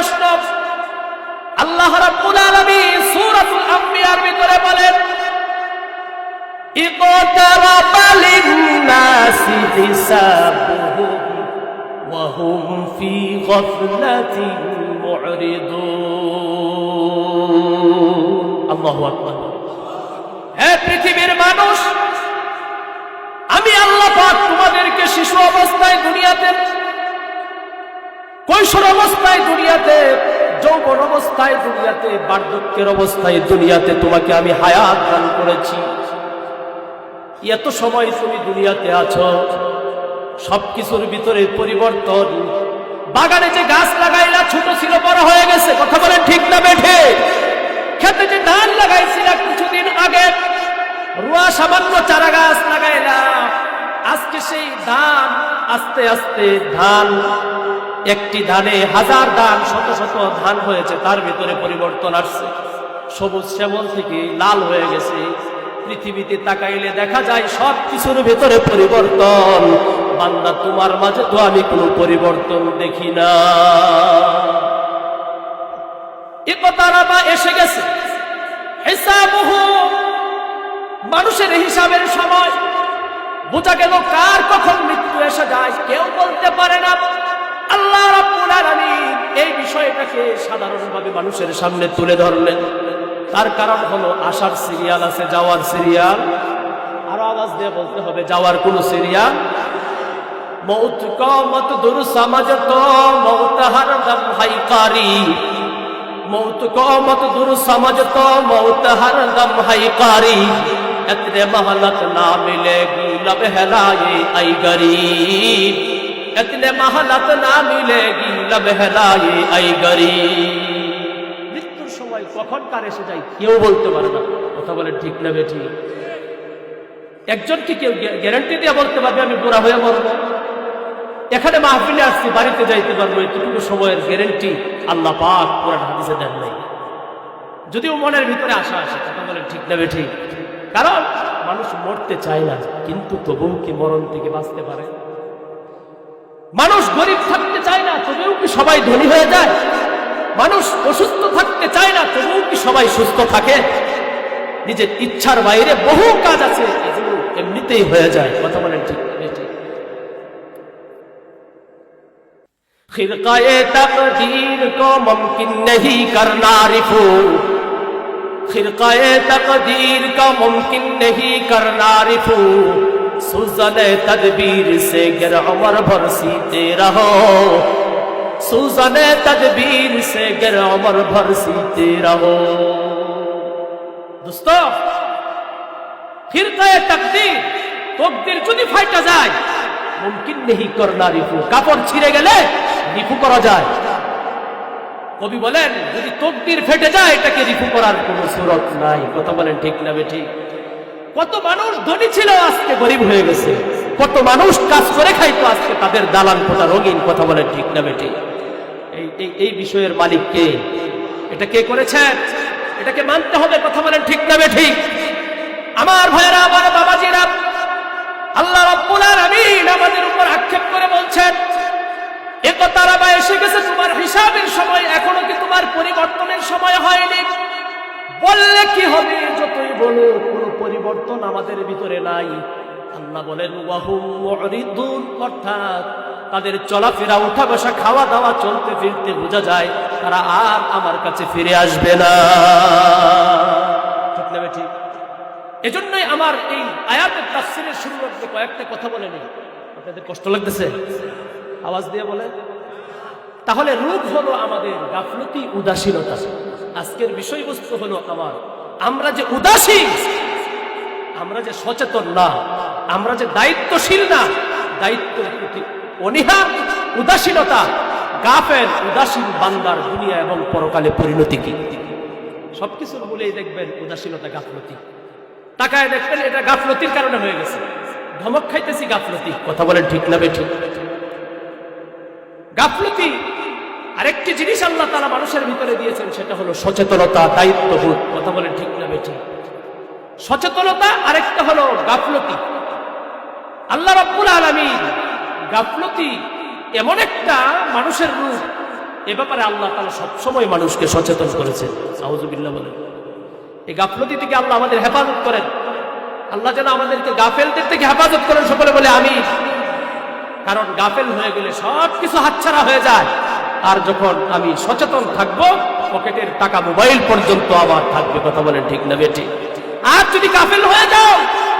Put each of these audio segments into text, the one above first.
প্রশ্ন। আল্লাহ রাব্বুল আলামিন সূরাতুল আম্বিয়ার ভিতরে বলেন, ইকতারাবা লিন-নাসি হিসাবুহুম ওয়া হুম ফি গাফলাতিন মু'রিদুন। আল্লাহু আকবার। হে পৃথিবীর মানুষ, আমি আল্লাহ পাক তোমাদেরকে শিশু অবস্থায় দুনিয়াতে, কৈশোর অবস্থায় দুনিয়াতে, যৌবন অবস্থায় দুনিয়াতে, বার্ধক্যের অবস্থায় দুনিয়াতে তোমাকে আমি হায়াত দান করেছি। এত সময় তুমি দুনিয়াতে আছো, সবকিছুর ভিতরে পরিবর্তন। বাগানে যে গাছ লাগাইলা ছোট ছিল, বড় হয়ে গেছে। কথা বলে ঠিক না বেঠে? খেতে যে ধান লাগাইছিলা কিছুদিন আগে, রুয়া সামান্য চারা গাছ লাগাইলাম, আজকে সেই ধান আস্তে আস্তে ধান, একটি ধানে হাজার ধান, শত শত ধান হয়েছে। তার ভিতরে পরিবর্তন আসছে। সবুজ শ্যামল থেকে লাল হয়ে গেছে। পৃথিবীতে তাকাইলে দেখা যায় সব কিছুর ভিতরে পরিবর্তন। বান্দা, তোমার মাঝে তো আমি কোনো পরিবর্তন দেখি না। ইকতারাবা এসে গেছে হিসাবুহু, মানুষের হিসাবের সময়। বোঝা গেল কার কখন মৃত্যু এসে যায় কেউ বলতে পারে না। আল্লাহ রাব্বুল আলামিন এই বিষয়টাকে সাধারণভাবে মানুষের সামনে তুলে ধরলেন। তার কারণ হলো আসার সিরিয়াল আছে, যাওয়ার সিরিয়াল। আরো আওয়াজ দিয়ে বলতে হবে, যাওয়ার কোন সিরিয়াল। মৌত কমত দূর সমাজ তো মৌত হরদম হাইকারি, মৌত কমত দূর সমাজ তো মৌত হরদম হাইকারি, इतने महलत ना मिलेगी लब हलाए आई गरीब, इतने महलत ना मिलेगी लब हलाए आई गरीब। মৃত্যুর সময় কখন কার এসে যায় কেউ বলতে পারে না। কথা বলে ঠিক না বেঠিক? একজন কি কেউ গ্যারান্টি দিয়ে বলতে পারবে আমি বুড়া হয়ে মরবো? এখানে মাহফিলে আসছি, বাড়িতে যাইতে পারবো, এতটুকু সময়ের গ্যারান্টি আল্লাহ পাক কোরআন হাদিসে দেন নাই। যদিও মনের ভিতরে আশা আসে। কথা বলে ঠিক না বেঠিক? কারণ মানুষ মরতে চায় না, কিন্তু তবুও কি মরণ থেকে বাঁচতে পারে? মানুষ গরিব থাকতে চায় না, তবুও কি সবাই ধনী হয়ে যায়? মানুষ অসুস্থ থাকতে চায় না, তবুও কি সবাই সুস্থ থাকে? নিজের ইচ্ছার বাইরে বহু কাজ আছে, এগুলো এমনিতেই হয়ে যায়। কথা বলেন ঠিক ঠিক? খিরকায়ে তাকদীর কো মুমকিন नहीं करना रिफू, खिरकाए तकदीर का मुमकिन नहीं करना रिफू, सूज़ने तदबीर से गिर उम्र भर सीते रहो, सूज़ने तदबीर से गिर उम्र भर सीते रहो। दोस्तों, खिरकाए तकदीर, तकदीर যদি ফাইটা যায়, মুমকিন नहीं करना रिफू, কাপড় ছিঁড়ে গেলে রিফু করা যায়। কবি বলেন, যদি তকদির ফেটে যায় এটাকে রিফু করার কোনো সুরত নাই। কথা বলেন ঠিক না বেঠিক? কত মানুষ ধনী ছিল আজকে গরিব হয়ে গেছে, কত মানুষ কাজ করে খাইতো আজকে তাদের দালান কোঠা রঙিন। কথা বলেন ঠিক না বেঠিক? এই বিষয়ের মালিক কে? এটা কে করেছেন? এটাকে মানতে হবে। কথা বলেন ঠিক না বেঠিক? আমার ভাইরা, আমার বাবাজিরা, আল্লাহ রাব্বুল আলামিন আমাদের উপর আক্ষেপ করে বলছেন, ইকতারাবা এসে গেছে তোমার হিসাবের সময়, এখনো কি তোমার পরিবর্তনের সময় হয়নি? বললে কি হবে? যতই বলো কোনো পরিবর্তন আমাদের ভিতরে নাই। আল্লাহ বলেন ওয়াহুম মুরিদুন, অর্থাৎ তাদের চলাফেরা, উঠা বসা, খাওয়া দাওয়া, চলতে ফিরতে বোঝা যায় তারা আর আমার কাছে ফিরে আসবে না। ঠিক না ঠিক? এজন্যই আমার এই আয়াতের তাফসীরের শুরুর মধ্যে কয়েকটা কথা বলে নেই। আপনাদের কষ্ট লাগতেছে? আওয়াজ দিয়ে বলে। তাহলে রূপ হলো আমাদের গাফলতি, উদাসীনতা। আজকের বিষয়বস্তু হলো আমরা যে উদাসীন, আমরা যে সচেতন না, আমরা যে দায়িত্বশীল না, দায়িত্বের প্রতি অনীহা, উদাসীনতা, গাফেল, উদাসীন বান্দার দুনিয়া এবং পরকালে পরিণতি কি? সবকিছুর বলেই দেখবেন উদাসীনতা, গাফলতি। তাকায় দেখবেন এটা গাফলতির কারণে হয়ে গেছে। ধমক খাইতেছি, গাফলতি। কথা বলেন ঠিক না বেঠিক? গাফলতি আরেকটি জিনিস আল্লাহ তাআলা মানুষের ভিতরে দিয়েছেন, সেটা হলো সচেতনতা, দায়িত্ববোধ। কথা বলেন ঠিক না বেঠিক? সচেতনতা আরেকটা হলো গাফলতি। আল্লাহ রাব্বুল আলামিন গাফলতি এমন একটা মানুষের রূপ, এ ব্যাপারে আল্লাহ তাআলা সবসময় মানুষকে সচেতন করেছেন। আউযুবিল্লাহ বলেন। এই গাফলতি থেকে আল্লাহ আমাদের হেফাজত করেন। আল্লাহ যেন আমাদেরকে গাফেলদের থেকে হেফাজত করেন, সকলে বলে আমিন। কারণ গাফেল হয়ে গেলে সবকিছু হাতছাড়া হয়ে যায়। আর যখন আমি সচেতন থাকবো, পকেটের টাকা মোবাইল পর্যন্ত আমার থাকবে। কথা বলেন ঠিক না বেঠিক? আর যদি গাফেল হয়ে যাও,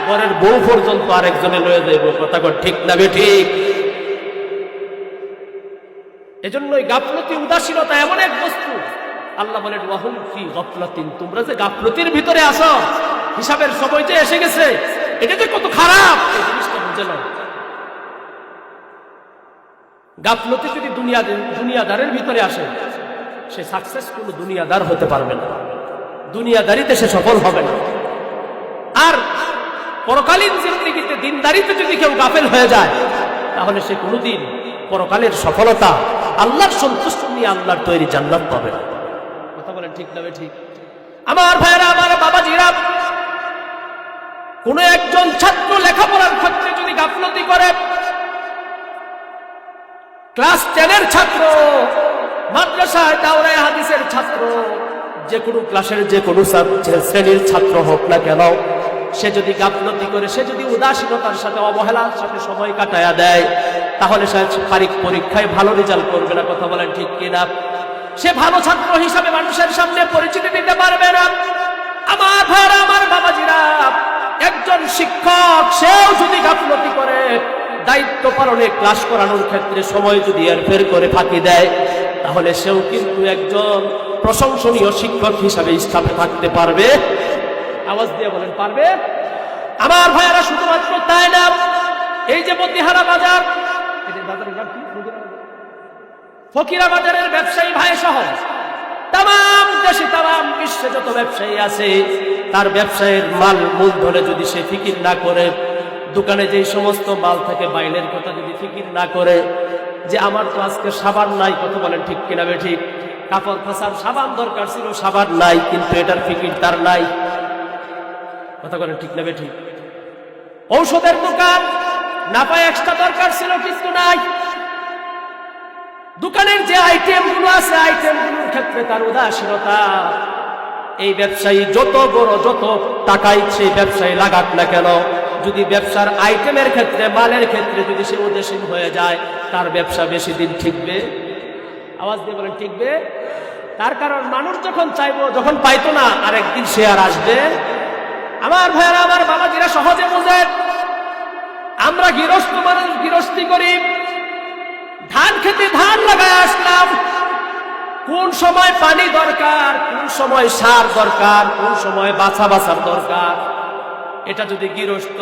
ঘরের বউ পর্যন্ত আরেকজনে লয়ে যাইব। কথা বলেন ঠিক না বেঠিক? এজন্যই গাফলতি, উদাসীনতা এমন এক বস্তু, আল্লাহ বলেন ওয়াহুম ফি গাফলাতিন, তোমরা যে গাফলতির ভিতরে আসো, হিসাবের সময় যে এসে গেছে, এটা যে কত খারাপ এই জিনিসটা বুঝে নাও। গাফলতি যদি দুনিয়াদারের ভিতরে আসে, সে সাকসেসফুল দুনিয়াদার হতে পারবে না, দুনিয়াদারিতে সে সফল হবে না। আর পরকালীন জিন্দেগিতে, দিনদারিতে যদি কেউ গাফেল হয়ে যায়, তাহলে সে কোনোদিন পরকালের সফলতা, আল্লাহর সন্তুষ্টি নিয়ে আল্লাহর তৈরি জান্নাত পাবে না। কথা বলেন ঠিক না ঠিক? আমার ভাইয়েরা, আমার বাবাজিরা, কোন একজন ছাত্র লেখাপড়ার ক্ষেত্রে যদি গাফলতি করে, ক্লাস 10-এর ছাত্র, মাদ্রাসায় দাওরায়ে হাদিসের ছাত্র, যে কোনো ক্লাসের যে কোনো শ্রেণীর ছাত্র হোক না কেন, সে যদি গাফলতি করে, সে যদি উদাসীনতার সাথে, অবহেলার সাথে সময় কাটায়া দেয়, তাহলে সে পরীক্ষায় ভালো রেজাল্ট করবে না। কথা বলেন ঠিক কিনা? সে ভালো ছাত্র হিসাবে মানুষের সামনে পরিচিতি দিতে পারবে না। আমার ভাইরা, আমার বাবাজিরা, একজন শিক্ষক সেও যদি গাফলতি করে, দায়িত্ব পালনে, ক্লাস করানোর ক্ষেত্রে সময় যদি হেরফের করে ফাঁকি দেয়, তাহলে সেও কিন্তু একজন প্রশংসনীয় শিক্ষক হিসাবে স্থাপে থাকতে পারবে। আওয়াজ দিয়ে বলেন পারবে? আমার ভাইয়েরা, শুধুমাত্র তাই না, এই যে মতিহারা বাজার, বাজারের নাম কি? ফকিরা বাজারের ব্যবসায়ী ভাই সহ তাম দেশে, তাম বিশ্বে যত ব্যবসায়ী আছে, তার ব্যবসায়ের মাল মূলধনে যদি সে ফিকির না করে, দোকানে যেই সমস্ত মাল থাকে বাইলের কথা যদি ফিকির না করে, যে আমার তো আজকে সাবান নাই, কথা বলেন ঠিক কিনা বেঠিক? কাপড় কাচার সাবান দরকার ছিল, সাবান নাই, কিন্তু এটার ফিকির তার নাই। কথা বলেন ঠিক না বেঠিক? ঔষধের দোকান না পায়, এক্সট্রা দরকার ছিল, কিছু নাই। দোকানের যে আইটেম গুলো আছে, আইটেম গুলোর ক্ষেত্রে তার উদাসীনতা। এই ব্যবসায়ী যত বড়, যত টাকাই সেই ব্যবসায়ী লাগাক না কেন, যদি ব্যবসার আইটেমের ক্ষেত্রে, মালের ক্ষেত্রে যদি সে উদাসীন হয়ে যায়, তার ব্যবসা বেশি দিন টিকবে? আওয়াজ দিয়ে বলেন টিকবে? তার কারণ মানুষ যখন চাইবো, যখন পাইতো না, আরেকদিন সে আর আসবে। আমার ভাইয়েরা, আমার বাবাজিরা, সহজে বুঝেন, আমরা গৃহস্থ মানুষ, গৃহস্থী করি, ধান খেতে ধান লাগায় আসলাম, কোন সময় পানি দরকার, কোন সময় সার দরকার, কোন সময় বাছার দরকার, এটা যদি গৃহস্থ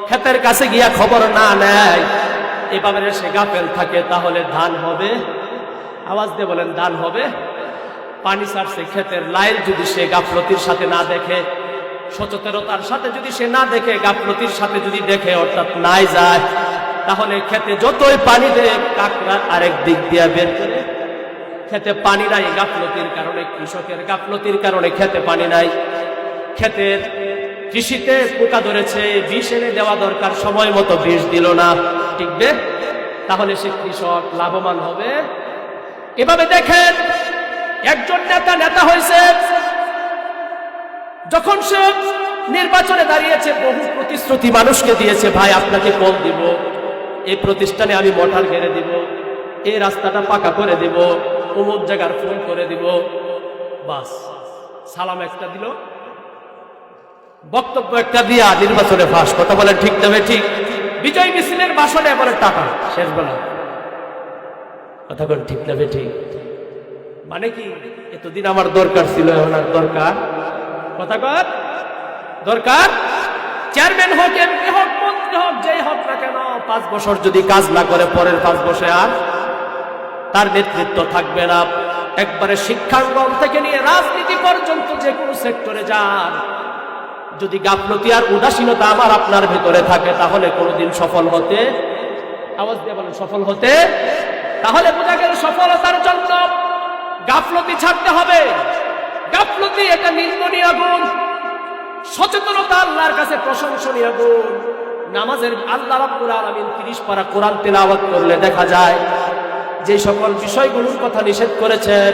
ক্ষেতের কাছে গিয়া খবর না নেয়, এভাবে সে গাফেল থাকে, তাহলে ধান হবে? আওয়াজ দিয়ে বলেন ধান হবে? পানি ছাড়ছে ক্ষেতের লাইন যদি সে গাফলতির সাথে না দেখে, সচেতনতার সাথে যদি সে না দেখে, গাফলতির সাথে যদি দেখে, অর্থাৎ নাই যায়, তাহলে খেতে যতই পানি দেয়, কাকড়া আরেক দিক দিয়ে বের করে। খেতে পানি নাই গাফলতির কারণে, কৃষকের গাফলতির কারণে খেতে পানি নাই। ক্ষেতের কৃষিতে পোকা ধরেছে, বিষ এনে দেওয়া দরকার, সময় মতো বিষ দিল না, টিকবে? তাহলে সে কৃষক লাভবান হবে? এভাবে দেখেন, একজন নেতা হয়েছে, যখন সে নির্বাচনে দাঁড়িয়েছে, বহু প্রতিশ্রুতি মানুষকে দিয়েছে, ভাই আপনাকে কল দিব, এই প্রতিষ্ঠানে আমি মশাল ঘেরে দিব, এই রাস্তাটা পাকা করে দিব, অমুক জায়গার ফোন করে দিব, বাস সালাম একটা দিল, বক্তব্য একটা দিয়া নির্বাচনে ফাঁস। কথা বলে ঠিক দেবে ঠিক? বিজয় মিছিলের ভাষণে বলে টাকা শেষ বেলা। কথা বলে ঠিক দেবে ঠিক? মানে কি, এতদিন আমার দরকার ছিল, এখন আর দরকার? কথা কর দরকার। চেয়ারম্যান হোক, এমপি হোক, মন্ত্রী হোক, যেই হোক না কেন, 5 বছর যদি কাজ না করে, পরের 5 বছর আর তার নেতৃত্ব থাকবে না। একবারে শিক্ষাঙ্গন থেকে নিয়ে রাজনীতি পর্যন্ত যে কোনো সেক্টরে যান, যদি গাফলতি আর উদাসীনতা আমার আপনার ভিতরে থাকে, তাহলে কোনোদিন সফল হতে, আওয়াজ দিয়ে বলেন সফল হতে, তাহলে বোঝা গেল সফলতার জন্য গাফলতি ছাড়তে হবে। গাফলতি এটা নিন্দনীয় গুণ, সচেতনতা আল্লাহর কাছে প্রশংসনীয় গুণ। নামাজের আল্লাহ রাব্বুল আলামিন 30 পারা কোরআন তেলাওয়াত করলে দেখা যায় যে সকল বিষয়গুলোর কথা নিষেধ করেছেন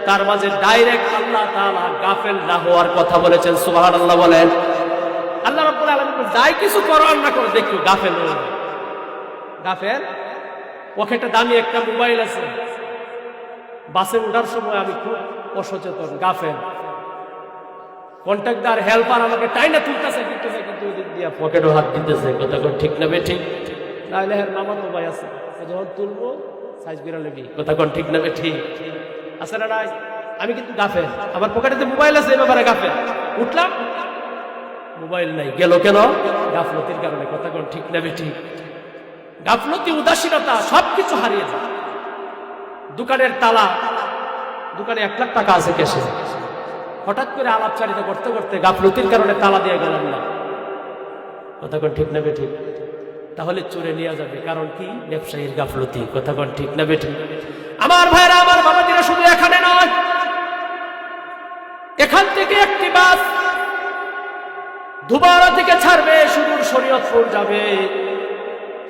তার মাঝে ডাইরেক্ট আল্লাহ তাআলা গাফেল না হওয়ার কথা বলেছেন। সুবহানাল্লাহ বলেন। আল্লাহ রাব্বুল আলামিন যাই কিছু করো আর না করো দেখো গাফেল হয়ে যাবে। গাফেল পকেটে দামি একটা মোবাইল আছে, বাসে ওঠার সময় আমি খুব অসচেতন, গাফেল। কন্ট্রাক্টর হেল্পার আমাকে টাইনা তুলতেছে কিন্তু ওদিক দিয়ে পকেটও হাত দিতেছে, কথা কোন ঠিক না বেঠিক? তাহলে এর মামা তো ভাই আছে, যখন তুলবো সাইজ করে নেবি, কথা কোন ঠিক না বেঠিক? আছে না নাই? আমি কিন্তু গাফেল, আমার পকেটে যে মোবাইল আছে এ ব্যাপারে গাফেল। উঠলাম মোবাইল নাই, গেল কেন? গাফলতির কারণে, কথা কোন ঠিক না বেঠিক? গাফলতি, উদাসীনতা সবকিছু হারিয়ে যায়। দোকানের তালা, দোকানে 1 লাখ টাকা আছে ক্যাশে, হঠাৎ করে আলাপচারিতা করতে করতে গাফলতির কারণে তালা দিয়ে গেলাম না, কথা কোন ঠিক না বেঠিক? তাহলে চোরে নিয়ে যাবে, কারণ কি? ব্যবসায়ীর গাফলতি, কথা কোন ঠিক না বেঠিক? আমার ভাইরা, আমার বাবাজিরা, শুধু এখানে নয়, এখান থেকে একটি বাস ধুবাড়া থেকে ছাড়বে, সুদূর শরীয়তপুর যাবে।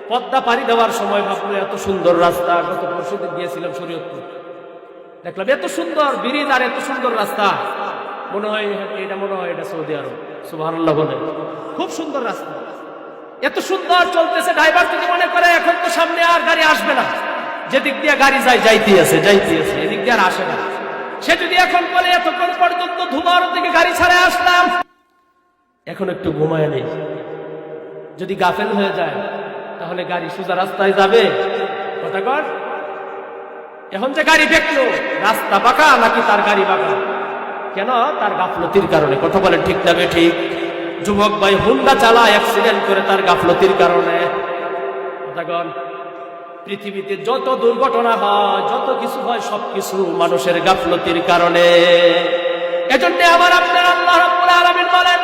পদ্মা পাড়ি দেওয়ার সময় ভাবলো এত সুন্দর রাস্তা, গত পরশুদিন গিয়েছিলাম শরীয়তপুর, দেখলাম এত সুন্দর ব্রিজ আর এত সুন্দর রাস্তা, মনে হয় এটা সৌদি আরব। সুবহানাল্লাহ বলে, খুব সুন্দর রাস্তা, এত সুন্দর চলতেছে। ড্রাইভার যদি মনে করে এখন তো সামনে আর গাড়ি আসবে না, যেদিক দিয়ে গাড়ি যায় যাইতে আছে, এদিক দিয়ে আর আসে না, সে যদি এখন বলে এতক্ষণ পর্যন্ত ধুবাড়া থেকে গাড়ি ছাড়ে আসলাম, এখন একটু ঘুমায় নেই, যদি গাফেল হয়ে যায় তাহলে গাড়ি সোজা রাস্তায় যাবে, কথা কর? এখন যে গাড়ি দেখলো রাস্তা বাঁকা নাকি তার গাড়ি বাঁকা, কেন? তার গাফলতির কারণে, কথা বলেন ঠিক না বেঠিক? যুবক ভাই হুন্ডা চালায় অ্যাক্সিডেন্ট করে তার গাফলতির কারণে, কথা কর? পৃথিবীতে যত দুর্ঘটনা হয়, যত কিছু হয়, সবকিছু মানুষের গাফলতির কারণে। এজন্য আমার আপনার আল্লাহ রাব্বুল আলামিন বলেন,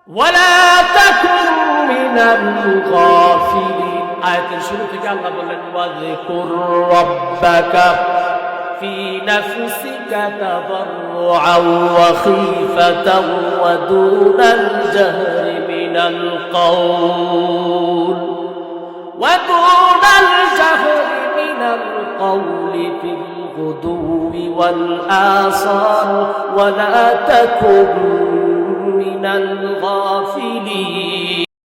ওয়ালা তাকুন মিনাল গাফিলিন। আয়াতের শুরু থেকে আল্লাহ বললেন, ওয়াযকুর রাব্বাকা ফি নাফসিকা তাদাররুআন ওয়া খীফাতান ওয়া দুনাল জাহরি মিনাল কাওলি ফিল গুদুওয়ি ওয়াল আসাল ওয়া লা তাকুন মিনাল গাফিলিন।